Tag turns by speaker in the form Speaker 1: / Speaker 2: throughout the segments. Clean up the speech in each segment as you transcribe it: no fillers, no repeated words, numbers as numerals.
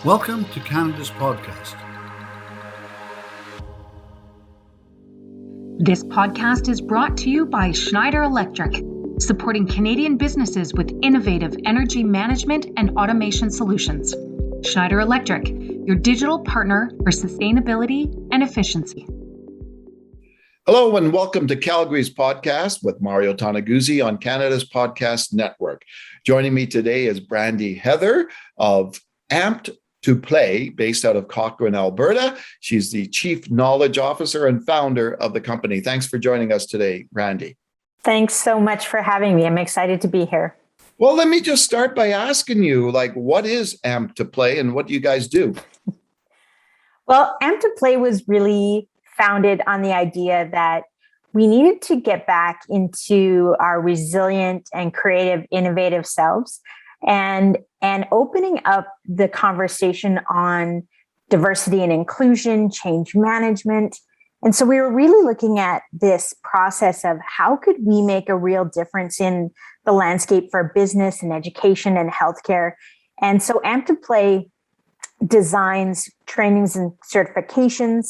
Speaker 1: Welcome to Canada's podcast.
Speaker 2: This podcast is brought to you by Schneider Electric, supporting Canadian businesses with innovative energy management and automation solutions. Schneider Electric, your digital partner for sustainability and efficiency.
Speaker 3: Hello and welcome to Calgary's podcast with Mario Tanaguzzi on Canada's Podcast Network. Joining me today is Brandi Heather of Amped to Play, based out of Cochrane, Alberta. She's the Chief Knowledge Officer and founder of the company. Thanks for joining us today, Brandi.
Speaker 4: Thanks so much for having me. I'm excited to be here.
Speaker 3: Well, let me just start by asking you, what is Amped to Play and what do you guys do?
Speaker 4: Well, Amped to Play was really founded on the idea that we needed to get back into our resilient and creative, innovative selves and opening up the conversation on diversity and inclusion, change management. And so we were really looking at this process of how could we make a real difference in the landscape for business and education and healthcare. And so Amped to Play designs trainings and certifications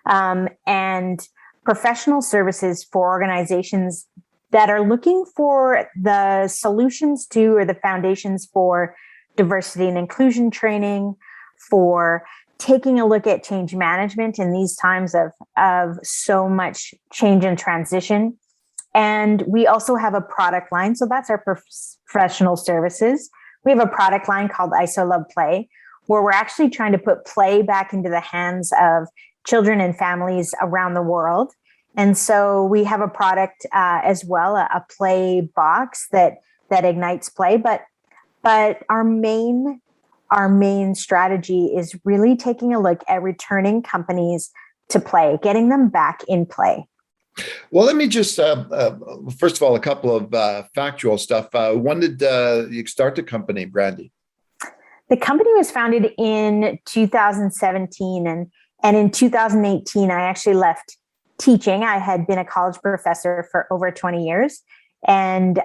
Speaker 4: and professional services for organizations that are looking for the solutions to or the foundations for diversity and inclusion training, for taking a look at change management in these times of so much change and transition. And we also have a product line. So that's our professional services. We have a product line called ISO Love Play, where we're actually trying to put play back into the hands of children and families around the world. And so we have a product as well, a play box that ignites play. But our main strategy is really taking a look at returning companies to play, getting them back in play.
Speaker 3: Well, let me just, first of all, a couple of factual stuff. When did you start the company, Brandi?
Speaker 4: The company was founded in 2017, and in 2018, I actually left teaching. I had been a college professor for over 20 years and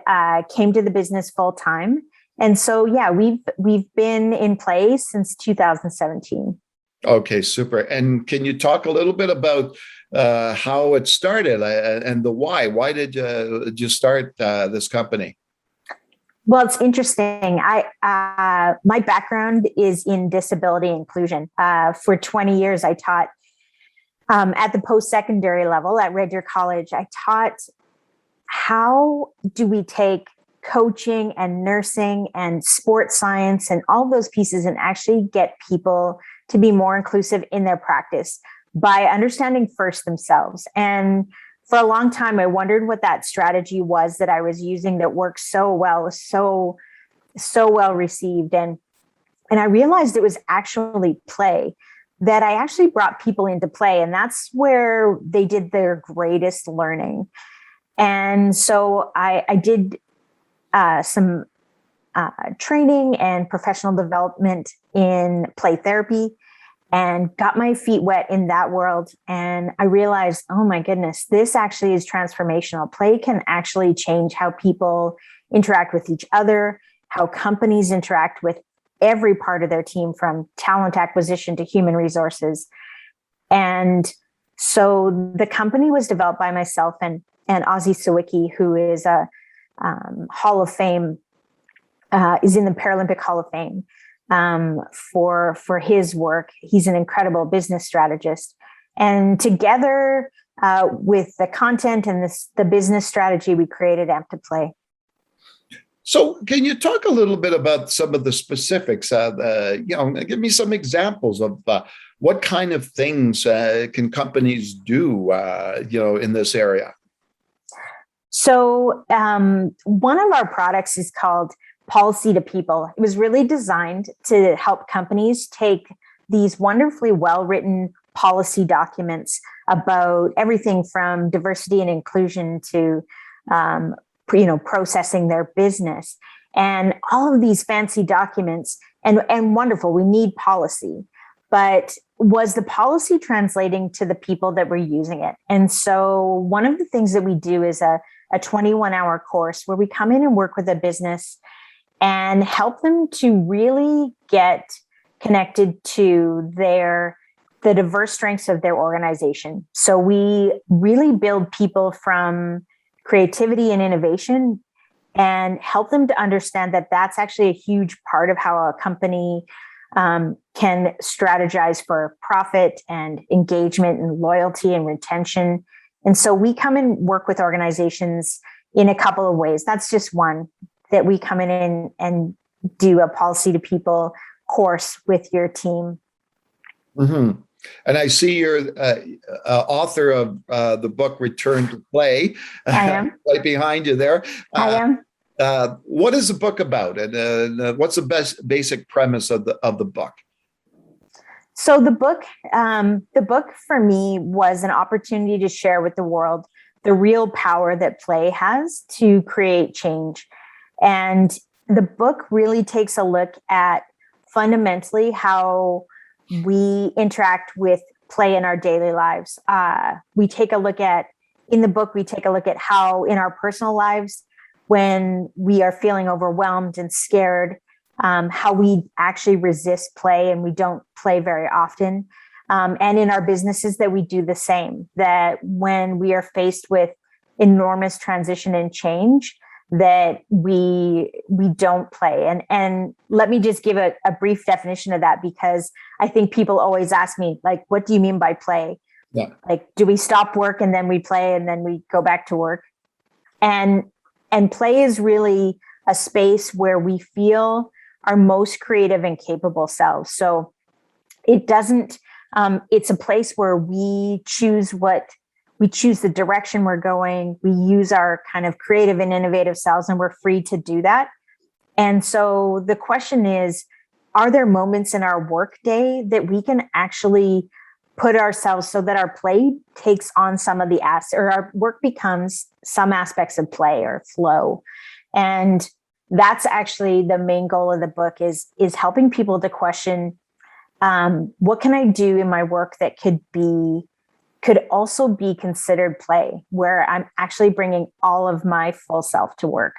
Speaker 4: came to the business full time. And so, yeah, we've been in play since 2017.
Speaker 3: Okay, super. And can you talk a little bit about how it started and the why? Why did you start this company?
Speaker 4: Well, it's interesting. My background is in disability inclusion. For 20 years, I taught at the post-secondary level at Red Deer College. I taught how do we take coaching and nursing and sports science and all those pieces and actually get people to be more inclusive in their practice by understanding first themselves. And for a long time, I wondered what that strategy was that I was using that worked so well, was so well received. And I realized it was actually play, that I actually brought people into play. And that's where they did their greatest learning. And so I did some training and professional development in play therapy and got my feet wet in that world. And I realized, oh my goodness, this actually is transformational. Play can actually change how people interact with each other, how companies interact with every part of their team, from talent acquisition to human resources. And so the company was developed by myself and Ozzie Sawicki, who is a Hall of Fame, is in the Paralympic Hall of Fame for his work. He's an incredible business strategist. And together with the content and the business strategy, we created Amped to Play.
Speaker 3: So can you talk a little bit about some of the specifics? Give me some examples of what kind of things can companies do, in this area?
Speaker 4: So one of our products is called Policy to People. It was really designed to help companies take these wonderfully well-written policy documents about everything from diversity and inclusion to processing their business, and all of these fancy documents and wonderful. We need policy, but was the policy translating to the people that were using it? And so one of the things that we do is a 21-hour course where we come in and work with a business and help them to really get connected to the diverse strengths of their organization. So we really build people from creativity and innovation and help them to understand that that's actually a huge part of how a company can strategize for profit and engagement and loyalty and retention. And so we come and work with organizations in a couple of ways. That's just one, that we come in and do a policy to people course with your team.
Speaker 3: Mm-hmm. And I see you're author of the book Return to Play.
Speaker 4: I am.
Speaker 3: Right behind you there.
Speaker 4: I am.
Speaker 3: What is the book about, and what's the basic premise of the book?
Speaker 4: So the book for me was an opportunity to share with the world the real power that play has to create change. And the book really takes a look at fundamentally how we interact with play in our daily lives. In the book, we take a look at how in our personal lives, when we are feeling overwhelmed and scared, how we actually resist play and we don't play very often. And in our businesses that we do the same, that when we are faced with enormous transition and change, that we don't play. And let me just give a brief definition of that, because I think people always ask me, like, what do you mean by play?
Speaker 3: Yeah.
Speaker 4: Like, do we stop work and then we play and then we go back to work? And play is really a space where we feel our most creative and capable selves. So it's a place where we choose the direction we're going. We use our kind of creative and innovative selves, and we're free to do that. And so the question is, are there moments in our workday that we can actually put ourselves so that our play takes on some of the or our work becomes some aspects of play or flow? And that's actually the main goal of the book is helping people to question, what can I do in my work that could also be considered play, where I'm actually bringing all of my full self to work.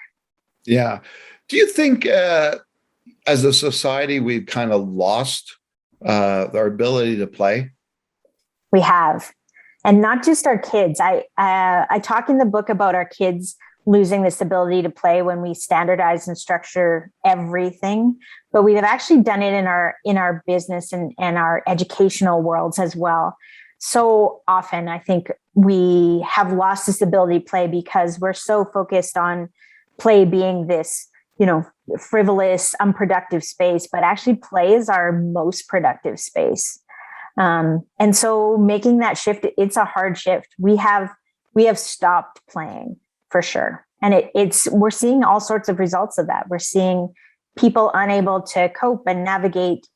Speaker 3: Yeah. Do you think as a society, we've kind of lost our ability to play?
Speaker 4: We have, and not just our kids. I talk in the book about our kids losing this ability to play when we standardize and structure everything, but we have actually done it in our business and our educational worlds as well. So often, I think we have lost this ability to play because we're so focused on play being this, frivolous, unproductive space, but actually play is our most productive space. And so making that shift, it's a hard shift. We have stopped playing for sure. And we're seeing all sorts of results of that. We're seeing people unable to cope and navigate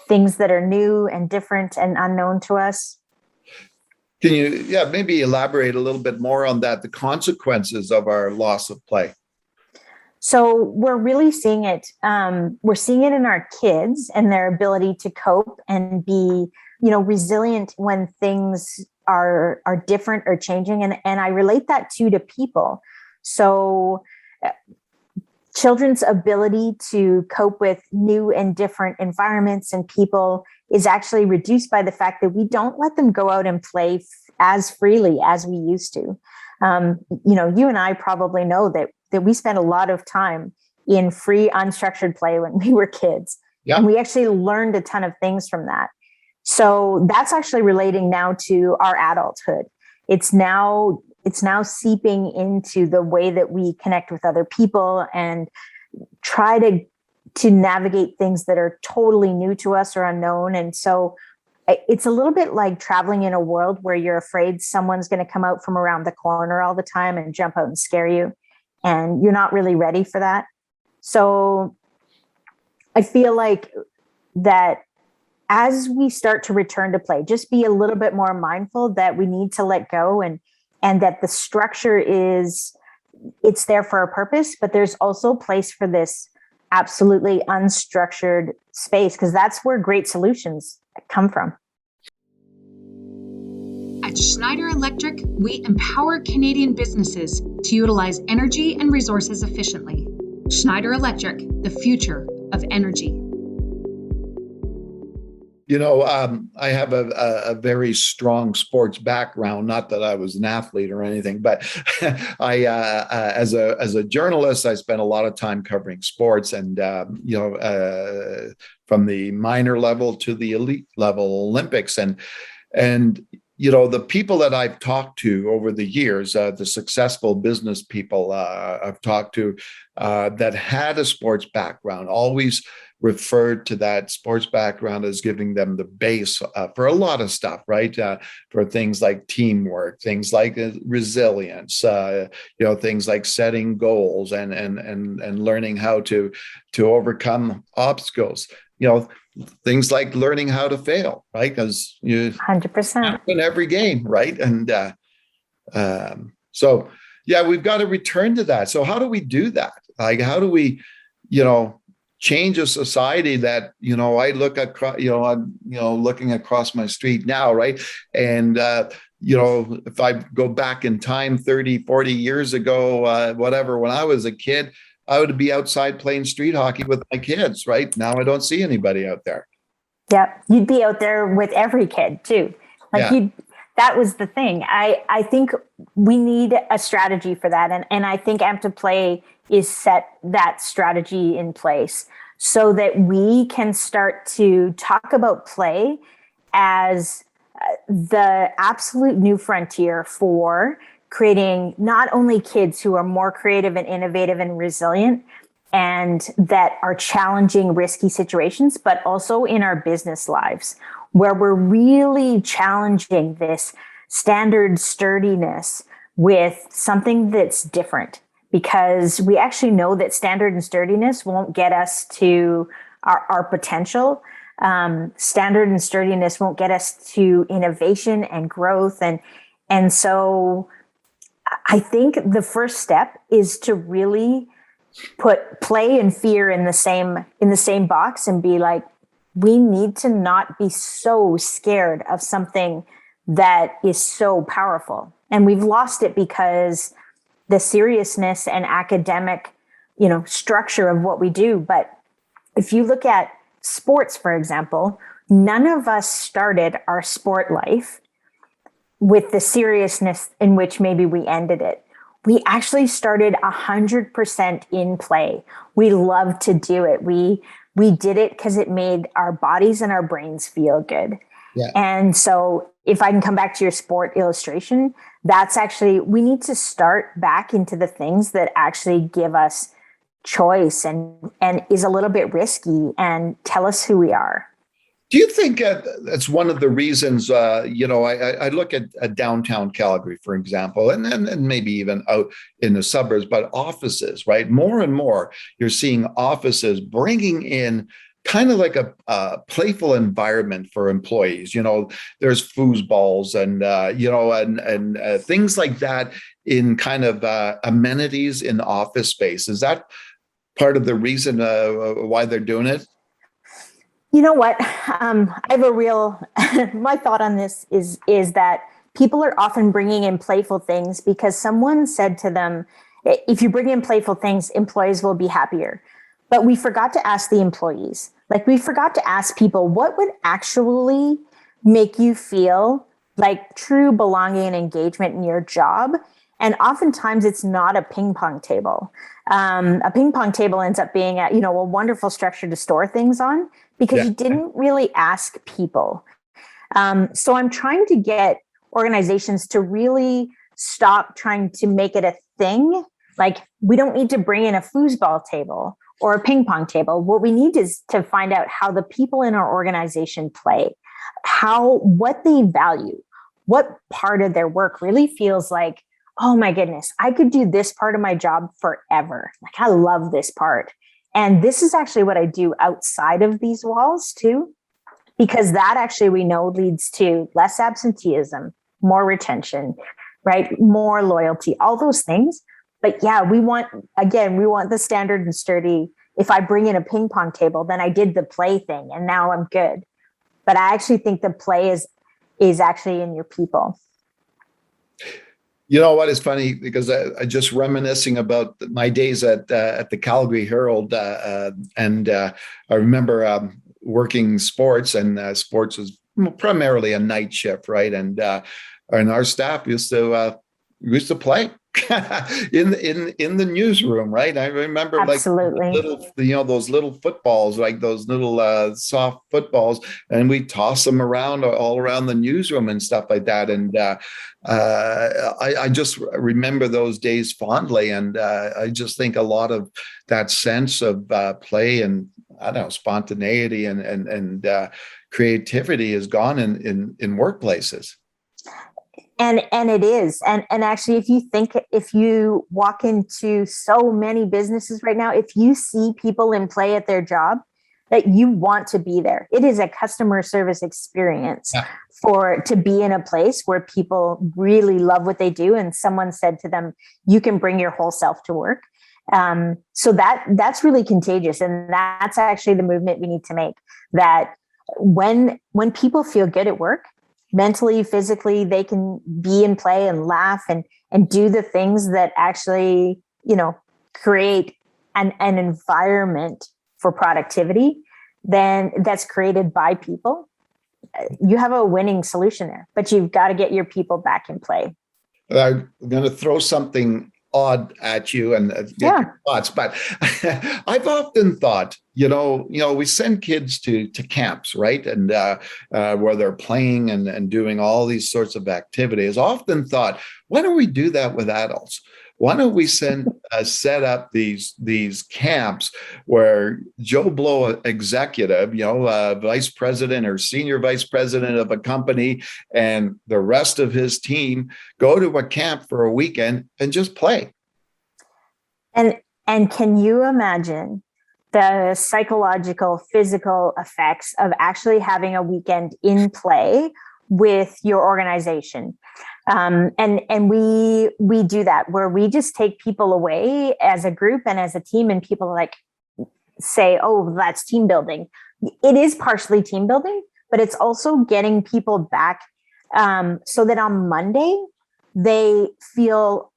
Speaker 4: things that are new and different and unknown to us.
Speaker 3: Can you, maybe elaborate a little bit more on that, the consequences of our loss of play?
Speaker 4: So we're really seeing it. We're seeing it in our kids and their ability to cope and be, resilient when things are different or changing. And I relate that to people. So children's ability to cope with new and different environments and people is actually reduced by the fact that we don't let them go out and play as freely as we used to. You and I probably know that we spent a lot of time in free, unstructured play when we were kids. Yeah. And we actually learned a ton of things from that. So that's actually relating now to our adulthood. It's now seeping into the way that we connect with other people and try to navigate things that are totally new to us or unknown. And so it's a little bit like traveling in a world where you're afraid someone's going to come out from around the corner all the time and jump out and scare you. And you're not really ready for that. So I feel like that as we start to return to play, just be a little bit more mindful that we need to let go and that the structure it's there for a purpose, but there's also a place for this absolutely unstructured space, because that's where great solutions come from.
Speaker 2: At Schneider Electric, we empower Canadian businesses to utilize energy and resources efficiently. Schneider Electric, the future of energy.
Speaker 3: I have a very strong sports background. Not that I was an athlete or anything, but I, as a journalist, I spent a lot of time covering sports, and from the minor level to the elite level, Olympics, and the people that I've talked to over the years, the successful business people I've talked to that had a sports background, always referred to that sports background as giving them the base for a lot of stuff, right? For things like teamwork, things like resilience, things like setting goals and learning how to overcome obstacles. Things like learning how to fail, right? Because you
Speaker 4: 100%
Speaker 3: in every game, right? And so, yeah, we've got to return to that. So how do we do that? Like, how do we, change a society that, I look at, I'm, looking across my street now, right? And, if I go back in time 30, 40 years ago, whatever, when I was a kid, I would be outside playing street hockey with my kids, right? Now I don't see anybody out there.
Speaker 4: Yeah, you'd be out there with every kid too. That was the thing. I think we need a strategy for that. And I think Amp to Play is set that strategy in place so that we can start to talk about play as the absolute new frontier for creating not only kids who are more creative and innovative and resilient and that are challenging risky situations, but also in our business lives where we're really challenging this standard sturdiness with something that's different, because we actually know that standard and sturdiness won't get us to our potential. Standard and sturdiness won't get us to innovation and growth. And so I think the first step is to really put play and fear in the same box and be like, we need to not be so scared of something that is so powerful. And we've lost it because the seriousness and academic, structure of what we do. But if you look at sports, for example, none of us started our sport life with the seriousness in which maybe we ended it. We actually started 100% in play. We loved to do it. We did it because it made our bodies and our brains feel good.
Speaker 3: Yeah. And
Speaker 4: so if I can come back to your sport illustration, that's actually, we need to start back into the things that actually give us choice and is a little bit risky and tell us who we are.
Speaker 3: Do you think that's one of the reasons, I look at downtown Calgary, for example, and maybe even out in the suburbs, but offices, right? More and more, you're seeing offices bringing in kind of like a playful environment for employees. There's foosballs and things like that in kind of amenities in office space. Is that part of the reason why they're doing it?
Speaker 4: You know what? I have a real, my thought on this is that people are often bringing in playful things because someone said to them, if you bring in playful things, employees will be happier. But we forgot to ask the employees. Like, we forgot to ask people, what would actually make you feel like true belonging and engagement in your job? And oftentimes it's not a ping pong table. A ping pong table ends up being a wonderful structure to store things on because you didn't really ask people. So I'm trying to get organizations to really stop trying to make it a thing. Like, we don't need to bring in a foosball table or a ping pong table. What we need is to find out how the people in our organization play, what they value, what part of their work really feels like, oh my goodness, I could do this part of my job forever. Like, I love this part. And this is actually what I do outside of these walls too, because that actually we know leads to less absenteeism, more retention, right? More loyalty, all those things. But yeah, we want the standard and sturdy. If I bring in a ping pong table, then I did the play thing and now I'm good. But I actually think the play is actually in your people.
Speaker 3: You know what is funny, because I just reminiscing about my days at the Calgary Herald, and I remember working sports, and sports was primarily a night shift, right? And our staff used to play in the newsroom, right? I remember
Speaker 4: Absolutely.
Speaker 3: like little, those little footballs, like those little soft footballs, and we toss them around all around the newsroom and stuff like that. And I just remember those days fondly, and I just think a lot of that sense of play and, I don't know, spontaneity and creativity is gone in workplaces.
Speaker 4: And it is. And actually, if you walk into so many businesses right now, if you see people in play at their job, that you want to be there. It is a customer service experience to be in a place where people really love what they do. And someone said to them, you can bring your whole self to work. So that's really contagious. And that's actually the movement we need to make, that when people feel good at work, mentally, physically, they can be in play and laugh and do the things that actually, create an environment for productivity, then that's created by people. You have a winning solution there, but you've got to get your people back in play.
Speaker 3: I'm going to throw something odd at you and get your thoughts, but I've often thought, we send kids to camps, right? And where they're playing and doing all these sorts of activities. Often thought, why don't we do that with adults? Why don't we set up these camps where Joe Blow executive, vice president or senior vice president of a company, and the rest of his team go to a camp for a weekend and just play?
Speaker 4: And can you imagine the psychological, physical effects of actually having a weekend in play with your organization? And we do that, where we just take people away as a group and as a team, and people say, oh, that's team building. It is partially team building, but it's also getting people back so that on Monday they feel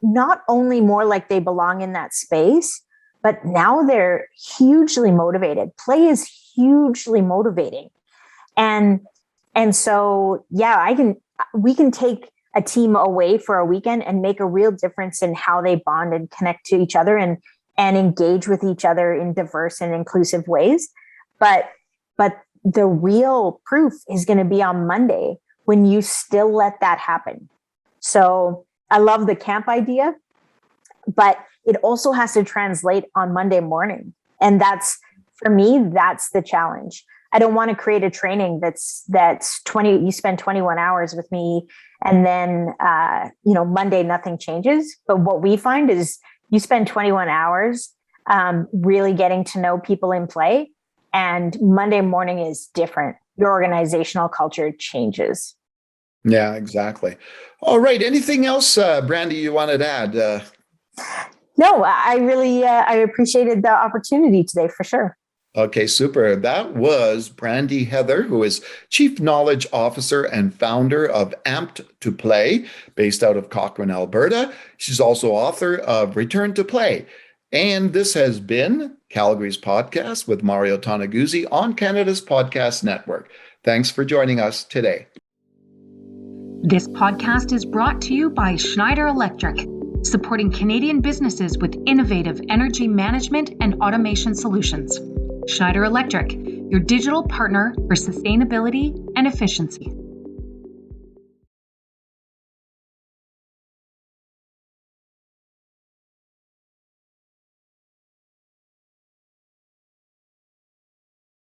Speaker 4: not only more like they belong in that space, but now they're hugely motivated. Play is hugely motivating. And so, we can take a team away for a weekend and make a real difference in how they bond and connect to each other and engage with each other in diverse and inclusive ways. But the real proof is going to be on Monday when you still let that happen. So I love the camp idea, but it also has to translate on Monday morning. And for me, that's the challenge. I don't want to create a training that's 20, you spend 21 hours with me and then, Monday, nothing changes. But what we find is you spend 21 hours really getting to know people in play, and Monday morning is different. Your organizational culture changes.
Speaker 3: Yeah, exactly. All right. Anything else, Brandi, you wanted to add?
Speaker 4: No, I really, I appreciated the opportunity today for sure.
Speaker 3: Okay, super. That was Brandi Heather, who is Chief Knowledge Officer and founder of Amped to Play, based out of Cochrane, Alberta. She's also author of Return to Play. And this has been Calgary's podcast with Mario Toneguzzi on Canada's Podcast Network. Thanks for joining us today.
Speaker 2: This podcast is brought to you by Schneider Electric, supporting Canadian businesses with innovative energy management and automation solutions. Schneider Electric, your digital partner for sustainability and efficiency.